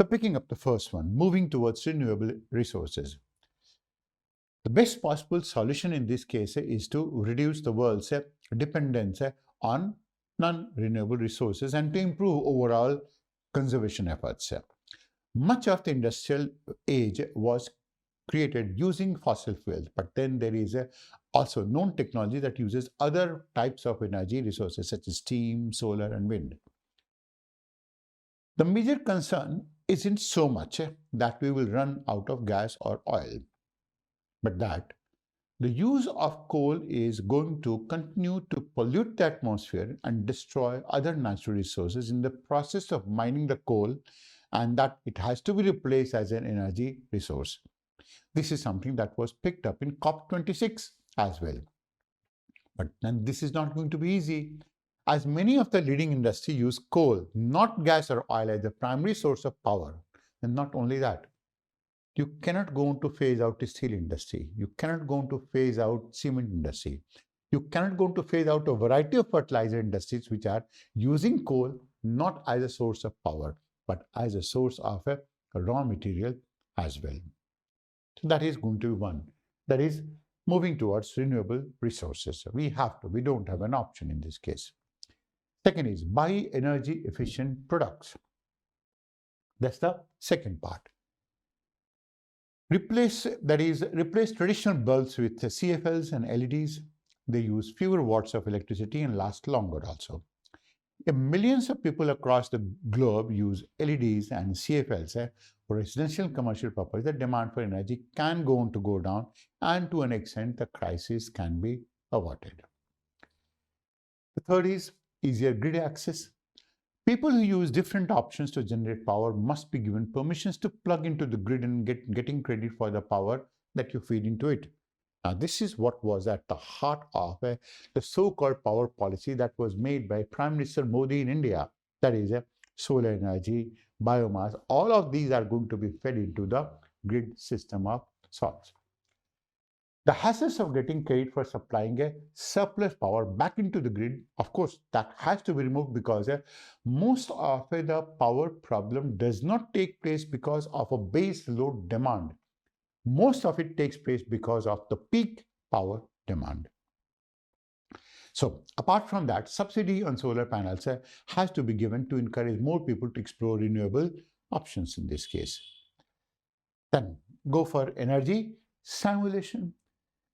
So picking up the first one, moving towards renewable resources. The best possible solution in this case is to reduce the world's dependence on non-renewable resources and to improve overall conservation efforts. Much of the industrial age was created using fossil fuels, but then there is also known technology that uses other types of energy resources such as steam, solar, and wind. The major concern isn't so much that we will run out of gas or oil, but that the use of coal is going to continue to pollute the atmosphere and destroy other natural resources in the process of mining the coal, and that it has to be replaced as an energy resource. This is something that was picked up in COP26 as well. But then this is not going to be easy, as many of the leading industries use coal, not gas or oil, as the primary source of power. And not only that, you cannot go on to phase out the steel industry. You cannot go on to phase out cement industry. You cannot go on to phase out a variety of fertilizer industries which are using coal not as a source of power, but as a source of a raw material as well. So that is going to be one. That is moving towards renewable resources. We don't have an option in this case. Second is buy energy efficient products. That's the second part. Replace traditional bulbs with CFLs and LEDs. They use fewer watts of electricity and last longer also. Millions of people across the globe use LEDs and CFLs for residential and commercial purposes. The demand for energy can go on to go down, and to an extent the crisis can be averted. The third is easier grid access. People who use different options to generate power must be given permissions to plug into the grid and getting credit for the power that you feed into it. Now, this is what was at the heart of the so-called power policy that was made by Prime Minister Modi in India. That is solar energy, biomass, all of these are going to be fed into the grid system of sorts. The hassles of getting credit for supplying a surplus power back into the grid, of course, that has to be removed because most of the power problem does not take place because of a base load demand. Most of it takes place because of the peak power demand. So apart from that, subsidy on solar panels has to be given to encourage more people to explore renewable options in this case. Then go for energy simulation.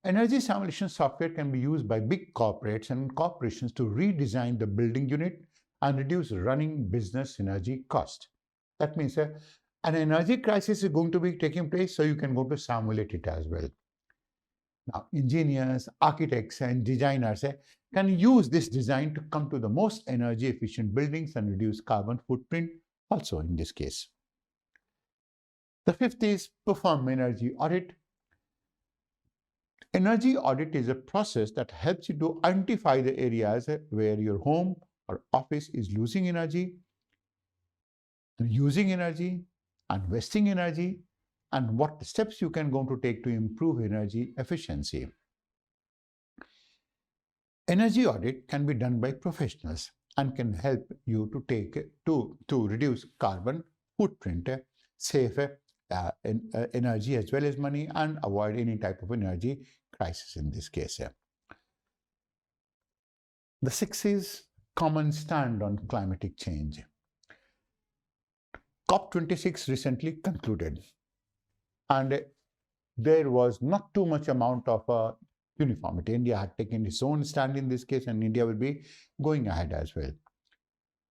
Energy simulation software can be used by big corporates and corporations to redesign the building unit and reduce running business energy cost. That means an energy crisis is going to be taking place, so you can go to simulate it as well. Now, engineers, architects, and designers can use this design to come to the most energy efficient buildings and reduce carbon footprint also in this case. The fifth is perform energy audit. Energy audit is a process that helps you to identify the areas where your home or office is losing energy, using energy, and wasting energy, and what steps you can go to take to improve energy efficiency. Energy audit can be done by professionals and can help you to take to reduce carbon footprint, save energy as well as money, and avoid any type of energy crisis in this case. The sixth is common stand on climatic change. COP26 recently concluded, and there was not too much amount of uniformity. India had taken its own stand in this case, and India will be going ahead as well.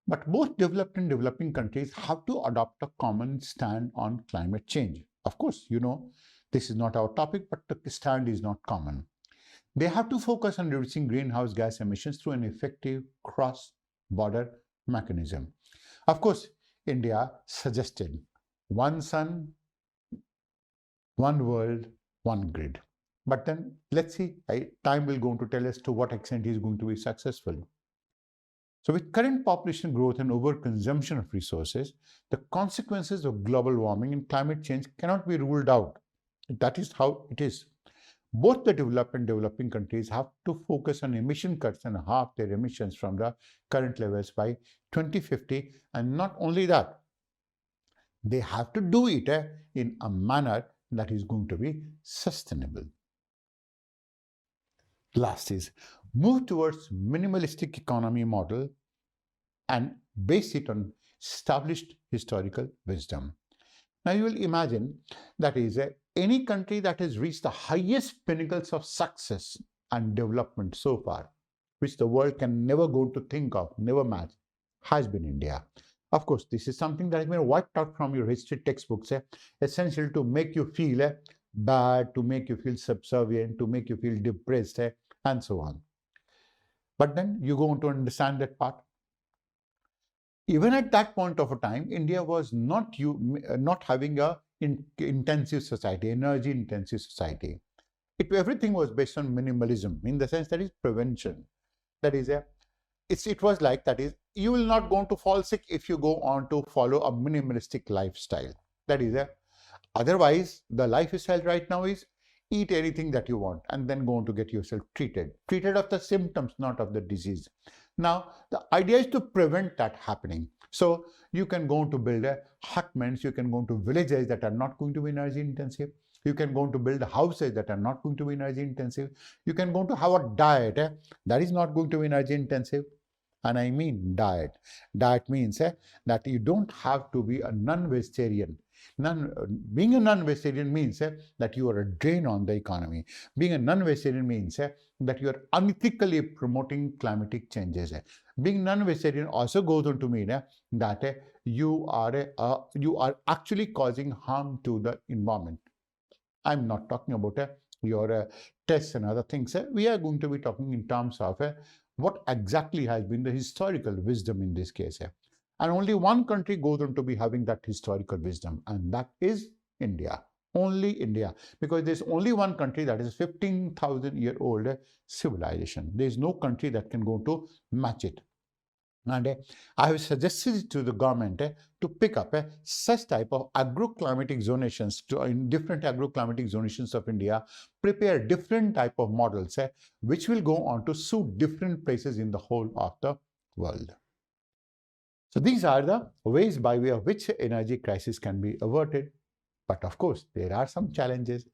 But both developed and developing countries have to adopt a common stand on climate change. Of course, you know, this is not our topic, but the stand is not common. They have to focus on reducing greenhouse gas emissions through an effective cross-border mechanism. Of course, India suggested one sun, one world, one grid. But then let's see, time will go to tell us to what extent is going to be successful. So with current population growth and overconsumption of resources, the consequences of global warming and climate change cannot be ruled out. That is how it is. Both the developed and developing countries have to focus on emission cuts and halve their emissions from the current levels by 2050. And not only that, they have to do it in a manner that is going to be sustainable. Last is move towards minimalistic economy model and base it on established historical wisdom. Now you will imagine that is any country that has reached the highest pinnacles of success and development so far, which the world can never go to think of, never match, has been India. Of course, this is something that has been wiped out from your history textbooks, essential to make you feel bad, to make you feel subservient, to make you feel depressed, and so on. But then you go on to understand that part. Even at that point of a time, India was not having a intensive society, energy intensive society. Everything was based on minimalism, in the sense that is prevention. That is it was like that is you will not go on to fall sick if you go on to follow a minimalistic lifestyle. That is otherwise the lifestyle right now is eat anything that you want and then go on to get yourself treated of the symptoms, not of the disease. Now the idea is to prevent that happening. So you can go on to build hutments, you can go into villages that are not going to be energy intensive, you can go on to build houses that are not going to be energy intensive, you can go on to have a diet that is not going to be energy intensive. And I mean diet. Diet means that you don't have to be a non-vegetarian. Being a non-vegetarian means that you are a drain on the economy. Being a non-vegetarian means that you are unethically promoting climatic changes. Being non-vegetarian also goes on to mean that you are actually causing harm to the environment. I'm not talking about your tests and other things. We are going to be talking in terms of what exactly has been the historical wisdom in this case. And only one country goes on to be having that historical wisdom, and that is India. Only India, because there's only one country that is 15,000-year-old civilization. There is no country that can go to match it. And I have suggested to the government to pick up such type of agroclimatic zonations in different agroclimatic zonations of India, prepare different type of models which will go on to suit different places in the whole of the world. So these are the ways by way of which energy crisis can be averted. But of course, there are some challenges.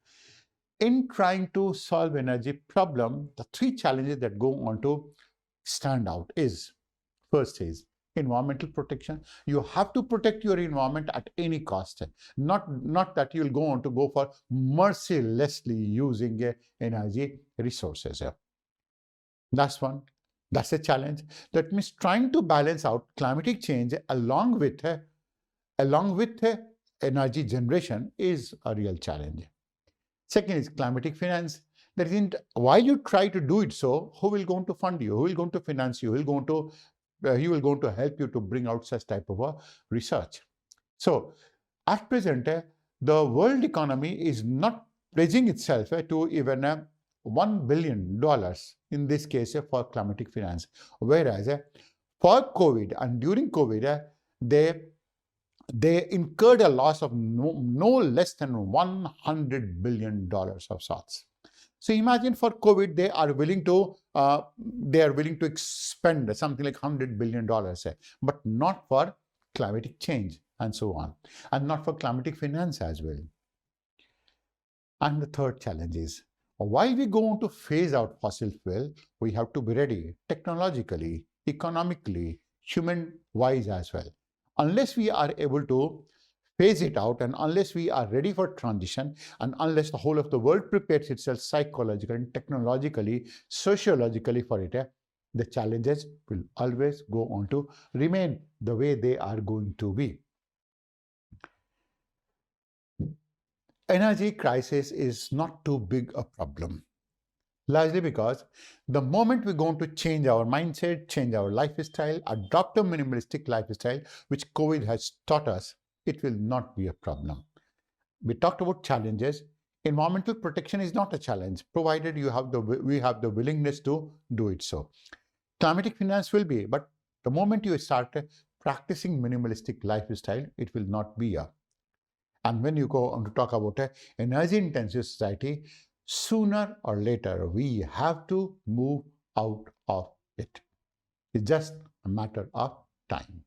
In trying to solve energy problem, the three challenges that go on to stand out is, first is environmental protection. You have to protect your environment at any cost. Not that you'll go on to go for mercilessly using energy resources. That's one. That's a challenge. That means trying to balance out climatic change along with energy generation is a real challenge. Second is climatic finance. That is, while you try to do it, so who will going to fund you? Who will going to finance you? Who will going to help you to bring out such type of research? So at present, the world economy is not pledging itself to even $1 billion in this case for climatic finance, whereas for COVID and during COVID, they incurred a loss of no less than $100 billion of sorts. So imagine for COVID, they are willing to expend something like $100 billion, but not for climatic change and so on, and not for climatic finance as well. And the third challenge is, while we go on to phase out fossil fuel, we have to be ready technologically, economically, human-wise as well. Unless we are able to phase it out, and unless we are ready for transition, and unless the whole of the world prepares itself psychologically and technologically, sociologically for it, the challenges will always go on to remain the way they are going to be. Energy crisis is not too big a problem, largely because the moment we're going to change our mindset, change our lifestyle, adopt a minimalistic lifestyle, which COVID has taught us, it will not be a problem. We talked about challenges. Environmental protection is not a challenge, provided we have the willingness to do it so. Climatic finance will be, but the moment you start practicing minimalistic lifestyle, it will not be a. And when you go on to talk about an energy-intensive society, sooner or later, we have to move out of it. It's just a matter of time.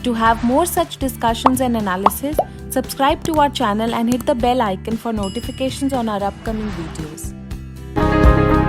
To have more such discussions and analysis, subscribe to our channel and hit the bell icon for notifications on our upcoming videos.